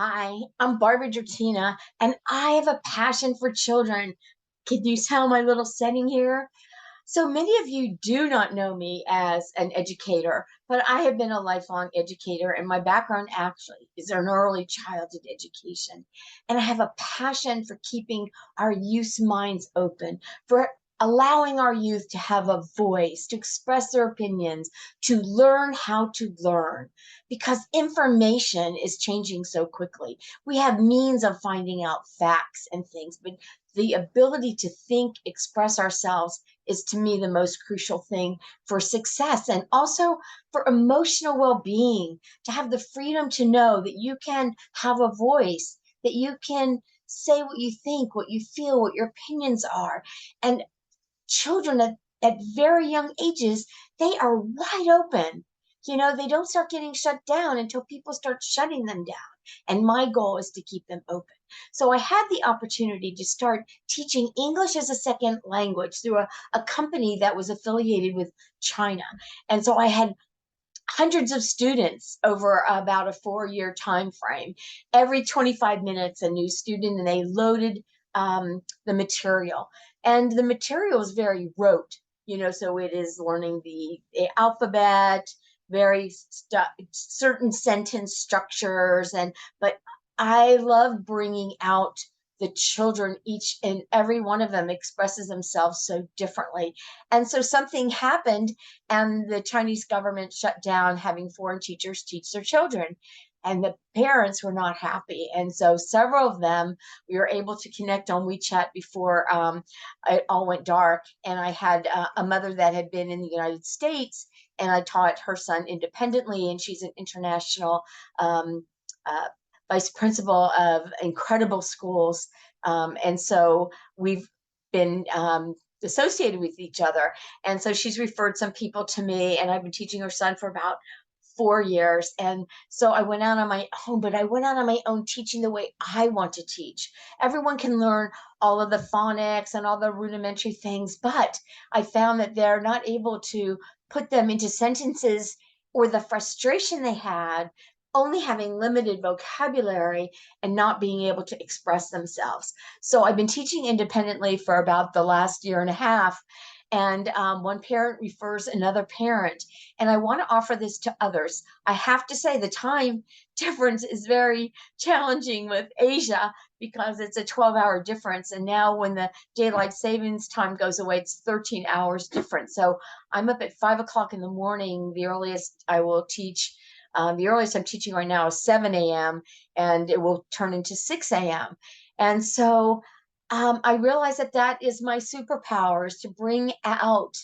Hi, I'm Barbara Drattina, and I have a passion for children. Can you tell my little setting here? So many of you do not know me as an educator, but I have been a lifelong educator, and my background actually is in early childhood education. And I have a passion for keeping our youth's minds open, for allowing our youth to have a voice, to express their opinions, to learn how to learn, because information is changing so quickly. We have means of finding out facts and things, but the ability to think, express ourselves is to me the most crucial thing for success and also for emotional well-being, to have the freedom to know that you can have a voice, that you can say what you think, what you feel, what your opinions are. And children at very young ages, they are wide open. They don't start getting shut down until people start shutting them down. And my goal is to keep them open. So I had the opportunity to start teaching English as a second language through a company that was affiliated with China. And so I had hundreds of students over about a 4-year time frame. Every 25 minutes, a new student, and they loaded the material. And the material is very rote, so it is learning the alphabet, very certain sentence structures, but I love bringing out the children. Each and every one of them expresses themselves so differently. And so something happened, and the Chinese government shut down having foreign teachers teach their children. And the parents were not happy. And so several of them, we were able to connect on WeChat before it all went dark. And I had a mother that had been in the United States, and I taught her son independently. And she's an international um, uh, vice principal of incredible schools. And so we've been associated with each other. And so she's referred some people to me, and I've been teaching her son for about 4 years. And so I went out on my own, but I went out on my own teaching the way I want to teach. Everyone can learn all of the phonics and all the rudimentary things, but I found that they're not able to put them into sentences, or the frustration they had only having limited vocabulary and not being able to express themselves. So I've been teaching independently for about the last year and a half. And one parent refers another parent. And I want to offer this to others. I have to say, the time difference is very challenging with Asia because it's a 12-hour difference. And now, when the daylight savings time goes away, it's 13 hours different. So I'm up at 5 o'clock in the morning. The earliest I will teach. The earliest I'm teaching right now is 7 a.m., and it will turn into 6 a.m. And so I realize that that is my superpower, is to bring out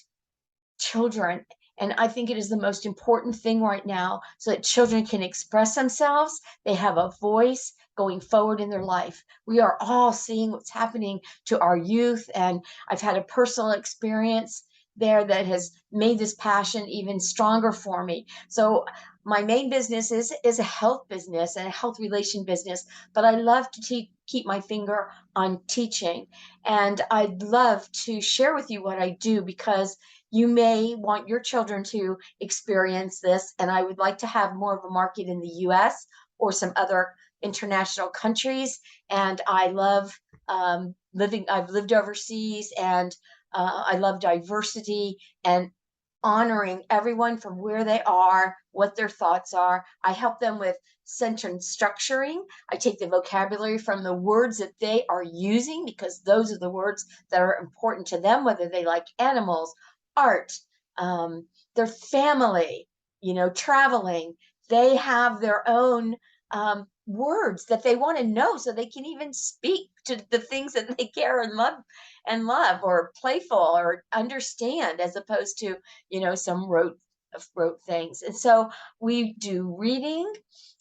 children. And I think it is the most important thing right now, so that children can express themselves. They have a voice going forward in their life. We are all seeing what's happening to our youth. And I've had a personal experience there that has made this passion even stronger for me. So my main business is a health business and a health relation business, but I love to keep my finger on teaching. And I'd love to share with you what I do, because you may want your children to experience this. And I would like to have more of a market in the US or some other international countries. And I love I've lived overseas, and I love diversity and honoring everyone from where they are, what their thoughts are. I help them with sentence structuring. I take the vocabulary from the words that they are using, because those are the words that are important to them, whether they like animals, art, their family, traveling. They have their own words that they want to know, so they can even speak to the things that they care and love, or playful, or understand, as opposed to some rote things. And so we do reading,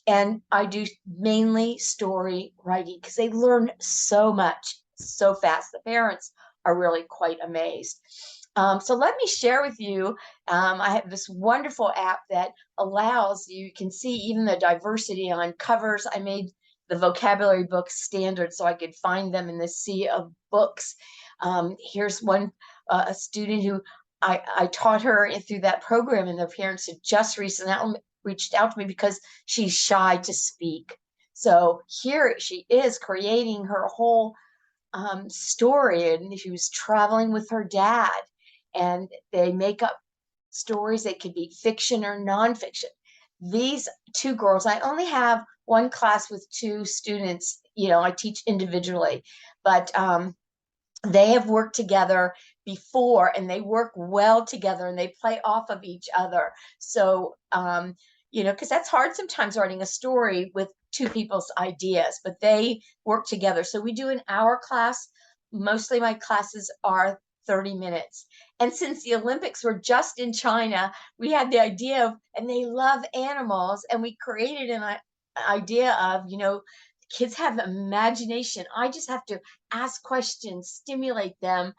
and I do mainly story writing, because they learn so much so fast. The parents are really quite amazed. So let me share with you. I have this wonderful app that allows you can see even the diversity on covers. I made the vocabulary books standard so I could find them in the sea of books. Here's one, a student who I taught her through that program, and their parents had just recently reached out to me because she's shy to speak. So here she is creating her whole story, and she was traveling with her dad, and they make up stories that could be fiction or nonfiction. These two girls, I only have one class with two students. I teach individually, but they have worked together before, and they work well together, and they play off of each other. So because that's hard sometimes, writing a story with two people's ideas, but they work together. So we do an hour class. Mostly my classes are 30 minutes. And since the Olympics were just in China, we had the idea of, and they love animals, and we created an idea of, kids have imagination. I just have to ask questions, stimulate them,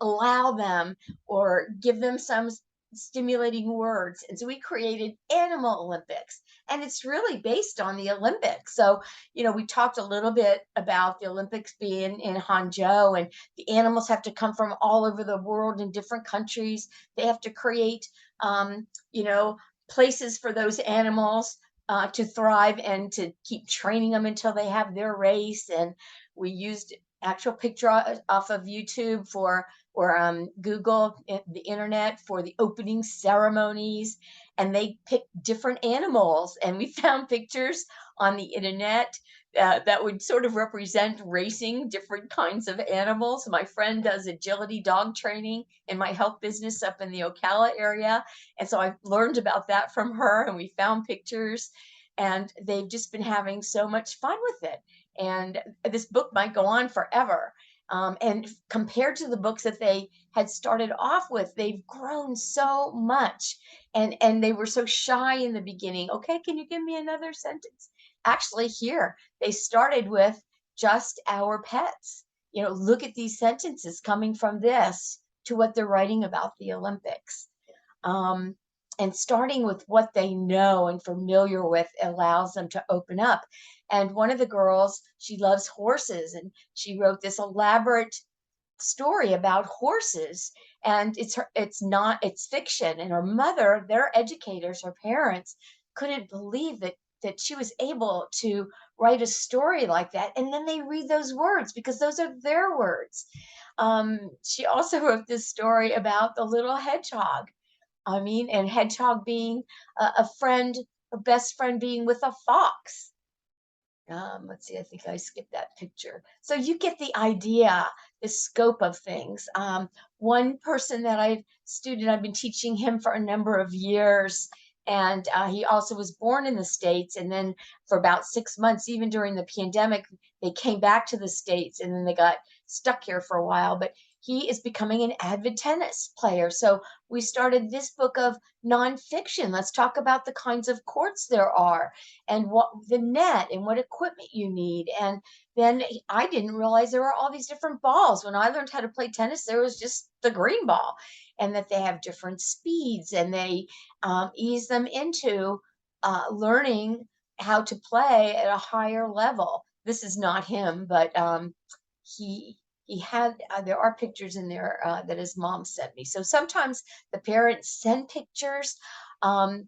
allow them, or give them some stimulating words. And so we created Animal Olympics, and it's really based on the Olympics. So, we talked a little bit about the Olympics being in Hangzhou, and the animals have to come from all over the world in different countries. They have to create, you know, places for those animals to thrive, and to keep training them until they have their race. And we used actual picture off of YouTube or Google, the internet, for the opening ceremonies, and they picked different animals, and we found pictures on the internet that would sort of represent racing, different kinds of animals. My friend does agility dog training in my health business up in the Ocala area, and so I learned about that from her, and we found pictures, and they've just been having so much fun with it. And this book might go on forever. And compared to the books that they had started off with, they've grown so much. And they were so shy in the beginning. Okay, can you give me another sentence? Actually, here they started with just our pets. Look at these sentences coming from this to what they're writing about the Olympics. Um, and starting with what they know and familiar with allows them to open up. And one of the girls, she loves horses, and she wrote this elaborate story about horses. And it's fiction. And her mother, their educators, her parents, couldn't believe that she was able to write a story like that. And then they read those words because those are their words. She also wrote this story about the little hedgehog. And hedgehog being a friend, a best friend, being with a fox. Let's see, I think I skipped that picture. So you get the idea, the scope of things. One person that I've been teaching him for a number of years, and he also was born in the States. And then for about 6 months, even during the pandemic, they came back to the States, and then they got stuck here for a while. But he is becoming an avid tennis player. So we started this book of nonfiction. Let's talk about the kinds of courts there are, and what the net, and what equipment you need. And then I didn't realize there were all these different balls. When I learned how to play tennis, there was just the green ball, and that they have different speeds, and they ease them into learning how to play at a higher level. This is not him, but he he had there are pictures in there that his mom sent me. So sometimes the parents send pictures. um,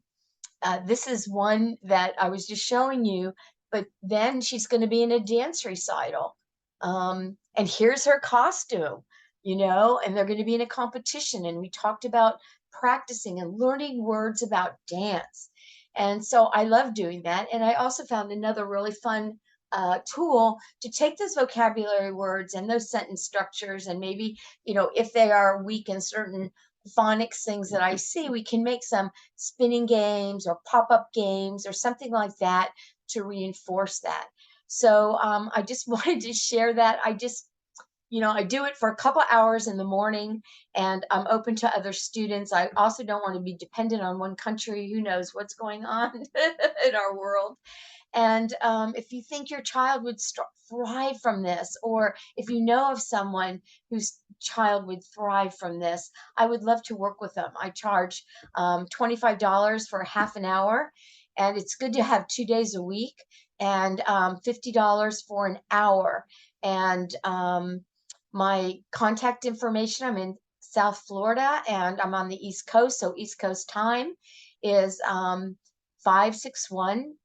this is one that I was just showing you, but then she's going to be in a dance recital. And here's her costume, and they're going to be in a competition. And we talked about practicing and learning words about dance. And so I love doing that. And I also found another really fun tool to take those vocabulary words and those sentence structures, and maybe, if they are weak in certain phonics things that I see, we can make some spinning games or pop-up games or something like that to reinforce that. So I just wanted to share that. I do it for a couple hours in the morning, and I'm open to other students. I also don't want to be dependent on one country. Who knows what's going on in our world? And if you think your child would thrive from this, or if you know of someone whose child would thrive from this, I would love to work with them. I charge $25 for half an hour, and it's good to have 2 days a week, and $50 for an hour. And my contact information, I'm in South Florida, and I'm on the East Coast. So East Coast time is 561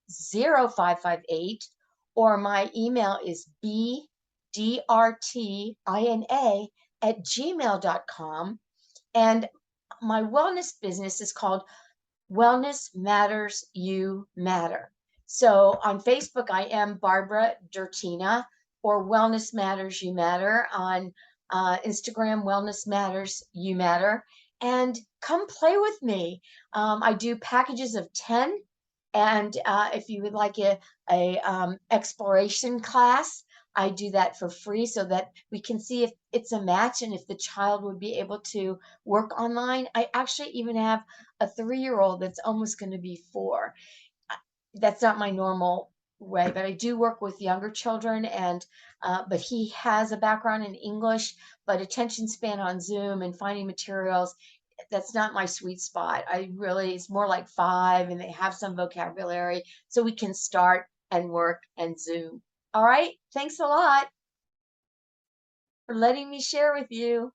0558, or my email is bdrtina@gmail.com. And my wellness business is called Wellness Matters You Matter. So on Facebook, I am Barbara Dertina, or Wellness Matters You Matter. On Instagram, Wellness Matters You Matter. And come play with me. I do packages of 10. And if you would like a exploration class, I do that for free so that we can see if it's a match and if the child would be able to work online. I actually even have a 3-year-old that's almost going to be 4. That's not my normal way, but I do work with younger children, and but he has a background in English, but attention span on Zoom and finding materials, that's not my sweet spot. I really, it's more like 5 and they have some vocabulary, so we can start and work and Zoom. All right. Thanks a lot for letting me share with you.